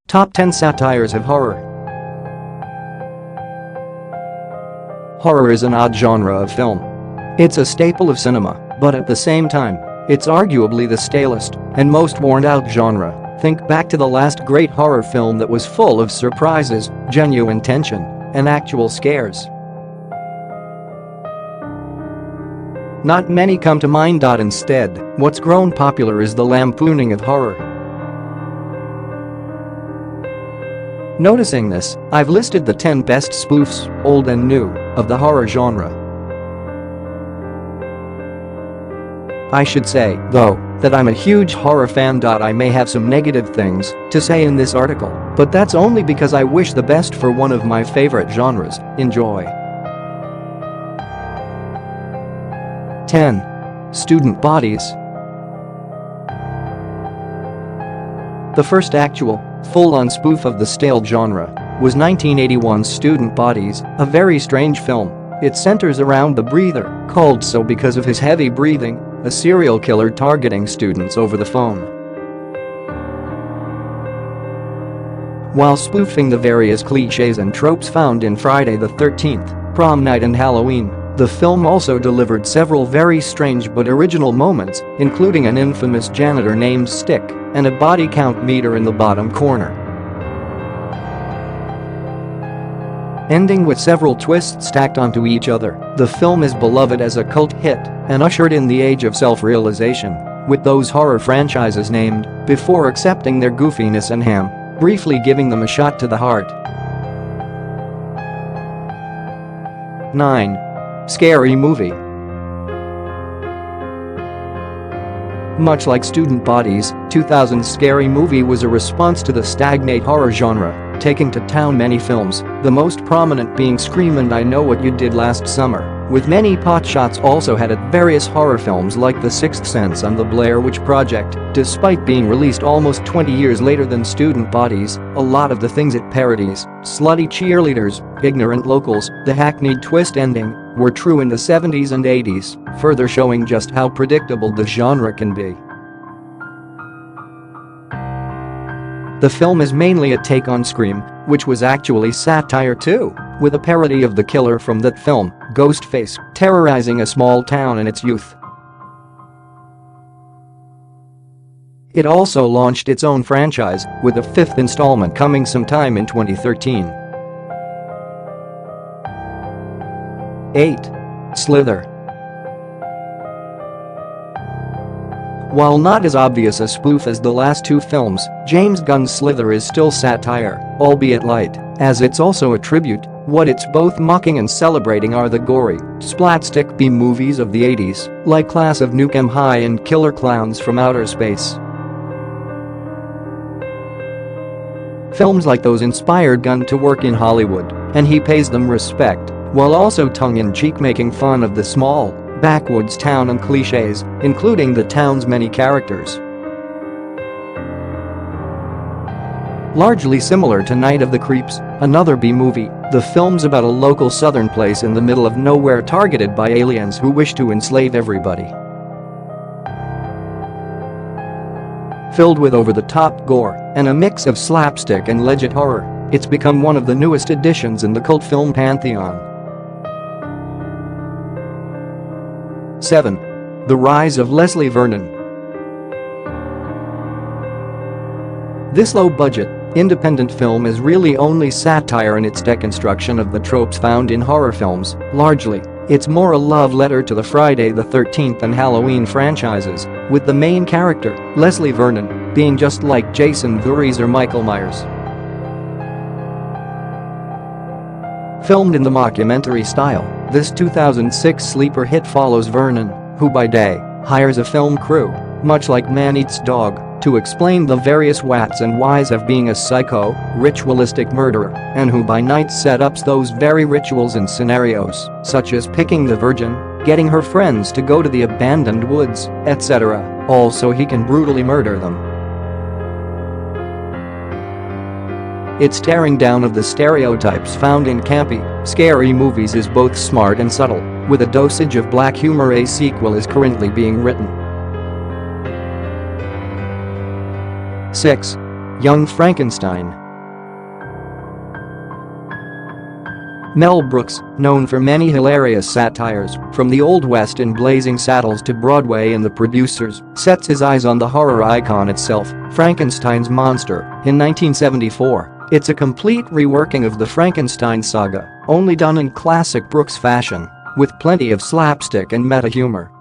Top 10 Satires of Horror. Horror is an odd genre of film. It's a staple of cinema, but at the same time, it's arguably the stalest and most worn-out genre. Think back to the last great horror film that was full of surprises, genuine tension, and actual scares. Not many come to mind. Instead, what's grown popular is the lampooning of horror. Noticing this, I've listed the 10 best spoofs, old and new, of the horror genre. I should say, though, that I'm a huge horror fan. I may have some negative things to say in this article, but that's only because I wish the best for one of my favorite genres. Enjoy. 10. Student Bodies. The first actual, full-on spoof of the stale genre was 1981's Student Bodies, a very strange film. It centers around the breather, called so because of his heavy breathing, a serial killer targeting students over the phone. While spoofing the various cliches and tropes found in Friday the 13th, Prom Night and Halloween, the film also delivered several very strange but original moments, including an infamous janitor named Stick and a body count meter in the bottom corner. Ending with several twists stacked onto each other, the film is beloved as a cult hit and ushered in the age of self-realization, with those horror franchises named before accepting their goofiness and ham, briefly giving them a shot to the heart. 9. Scary Movie. Much like Student Bodies, 2000's Scary Movie was a response to the stagnant horror genre, taking to town many films, the most prominent being Scream and I Know What You Did Last Summer, with many potshots also had at various horror films like The Sixth Sense and The Blair Witch Project. Despite being released almost 20 years later than Student Bodies, a lot of the things it parodies, slutty cheerleaders, ignorant locals, the hackneyed twist ending, were true in the 70s and 80s, further showing just how predictable the genre can be. The film is mainly a take on Scream, which was actually satire too, with a parody of the killer from that film, Ghostface, terrorizing a small town in its youth. It also launched its own franchise, with a 5th installment coming sometime in 2013. 8. Slither. While not as obvious a spoof as the last two films, James Gunn's Slither is still satire, albeit light, as it's also a tribute. What it's both mocking and celebrating are the gory, splatstick B-movies of the 80s, like Class of Nukem High and Killer Clowns from Outer Space. Films like those inspired Gunn to work in Hollywood, and he pays them respect, while also tongue-in-cheek making fun of the small, backwoods town and cliches, including the town's many characters. Largely similar to Night of the Creeps, another B-movie, the film's about a local southern place in the middle of nowhere targeted by aliens who wish to enslave everybody. Filled with over-the-top gore and a mix of slapstick and legit horror, it's become one of the newest additions in the cult film pantheon. 7. The Rise of Leslie Vernon. This low-budget, independent film is really only satire in its deconstruction of the tropes found in horror films. Largely, it's more a love letter to the Friday the 13th and Halloween franchises, with the main character, Leslie Vernon, being just like Jason Voorhees or Michael Myers. Filmed in the mockumentary style, this 2006 sleeper hit follows Vernon, who by day hires a film crew, much like Man Eats Dog, to explain the various whats and whys of being a psycho, ritualistic murderer, and who by night sets those very rituals and scenarios, such as picking the virgin, getting her friends to go to the abandoned woods, etc., all so he can brutally murder them. Its tearing down of the stereotypes found in campy, scary movies is both smart and subtle, with a dosage of black humor. A sequel is currently being written. 6. Young Frankenstein. Mel Brooks, known for many hilarious satires, from the Old West in Blazing Saddles to Broadway and The Producers, sets his eyes on the horror icon itself, Frankenstein's monster, in 1974. It's a complete reworking of the Frankenstein saga, only done in classic Brooks fashion, with plenty of slapstick and meta-humor.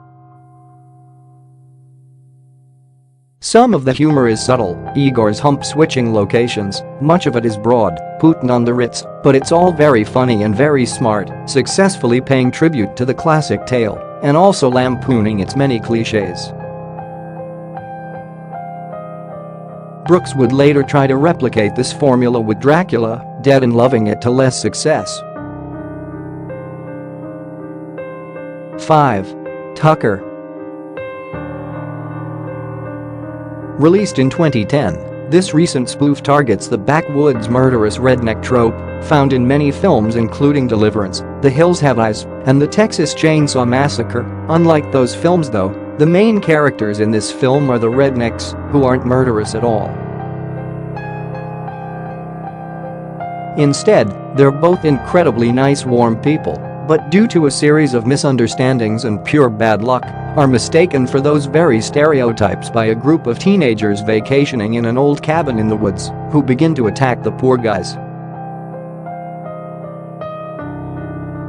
Some of the humor is subtle, Igor's hump-switching locations, much of it is broad, Putin on the Ritz, but it's all very funny and very smart, successfully paying tribute to the classic tale, and also lampooning its many cliches. Brooks would later try to replicate this formula with Dracula, Dead and loving it to less success. 5. Tucker. Released in 2010, this recent spoof targets the backwoods murderous redneck trope found in many films including Deliverance, The Hills Have Eyes, and the Texas Chainsaw Massacre. Unlike those films though, the main characters in this film are the rednecks, who aren't murderous at all. Instead, they're both incredibly nice warm people, but due to a series of misunderstandings and pure bad luck, are mistaken for those very stereotypes by a group of teenagers vacationing in an old cabin in the woods, who begin to attack the poor guys.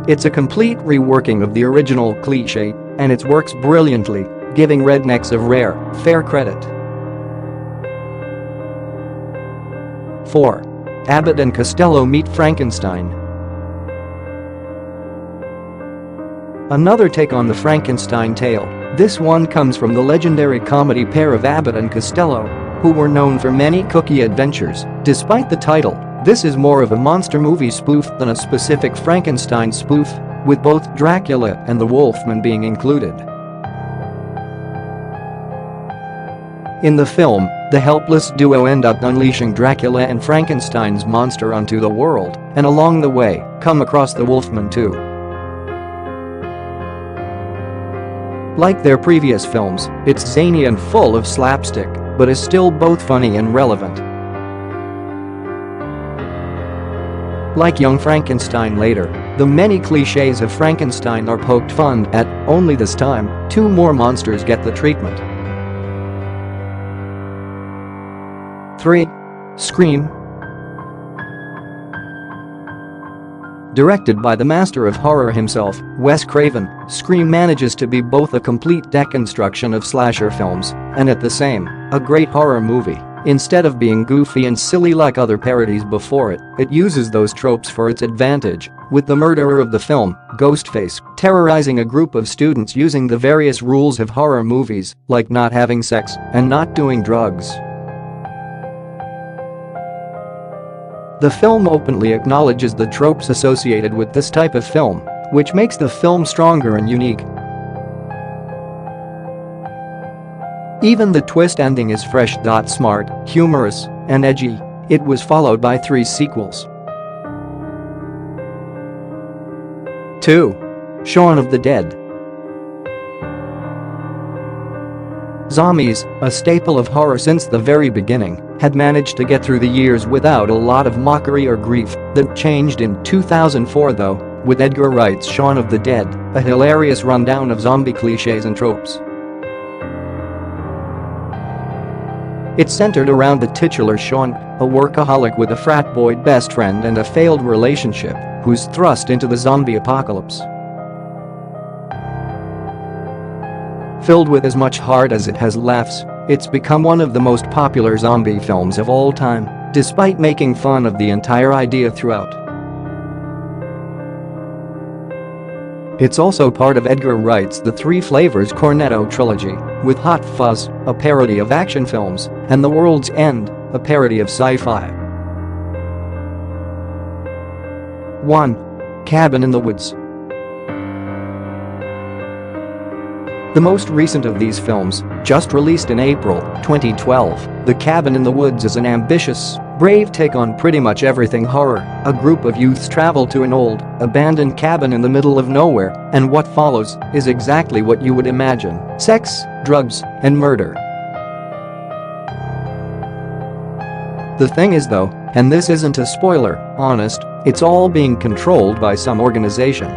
It's a complete reworking of the original cliché, and it works brilliantly, giving rednecks a fair credit. 4. Abbott and Costello meet Frankenstein. Another take on the Frankenstein tale, this one comes from the legendary comedy pair of Abbott and Costello, who were known for many cookie adventures. Despite the title, this is more of a monster movie spoof than a specific Frankenstein spoof, with both Dracula and the Wolfman being included. In the film, the helpless duo end up unleashing Dracula and Frankenstein's monster onto the world, and along the way, come across the Wolfman too. Like their previous films, it's zany and full of slapstick, but is still both funny and relevant. Like Young Frankenstein later, the many cliches of Frankenstein are poked fun at, only this time, 2 more monsters get the treatment. 3. Scream. Directed by the master of horror himself, Wes Craven, Scream manages to be both a complete deconstruction of slasher films and at the same, a great horror movie. Instead of being goofy and silly like other parodies before it, it uses those tropes for its advantage, with the murderer of the film, Ghostface, terrorizing a group of students using the various rules of horror movies, like not having sex and not doing drugs. The film openly acknowledges the tropes associated with this type of film, which makes the film stronger and unique. Even the twist ending is fresh. Smart, humorous, and edgy. It was followed by 3 sequels. 2. Shaun of the Dead. Zombies, a staple of horror since the very beginning, had managed to get through the years without a lot of mockery or grief. That changed in 2004 though, with Edgar Wright's Shaun of the Dead, a hilarious rundown of zombie cliches and tropes. It's centered around the titular Shaun, a workaholic with a frat boy best friend and a failed relationship, who's thrust into the zombie apocalypse. Filled with as much heart as it has laughs, it's become one of the most popular zombie films of all time, despite making fun of the entire idea throughout. It's also part of Edgar Wright's The Three Flavors Cornetto trilogy, with Hot Fuzz, a parody of action films, and The World's End, a parody of sci-fi. 1. Cabin in the Woods. The most recent of these films, just released in April 2012, The Cabin in the Woods is an ambitious, brave take on pretty much everything horror. A group of youths travel to an old, abandoned cabin in the middle of nowhere, and what follows is exactly what you would imagine: sex, drugs, and murder. The thing is though, and this isn't a spoiler, honest, It's all being controlled by some organization.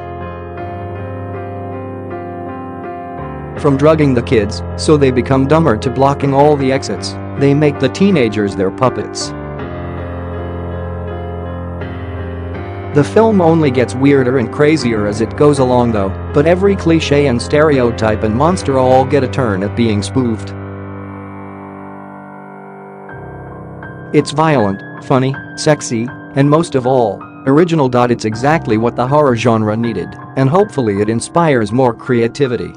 From drugging the kids so they become dumber to blocking all the exits, they make the teenagers their puppets. The film only gets weirder and crazier as it goes along though, but every cliché and stereotype and monster all get a turn at being spoofed. It's violent, funny, sexy, and most of all, original. It's exactly what the horror genre needed, and hopefully it inspires more creativity.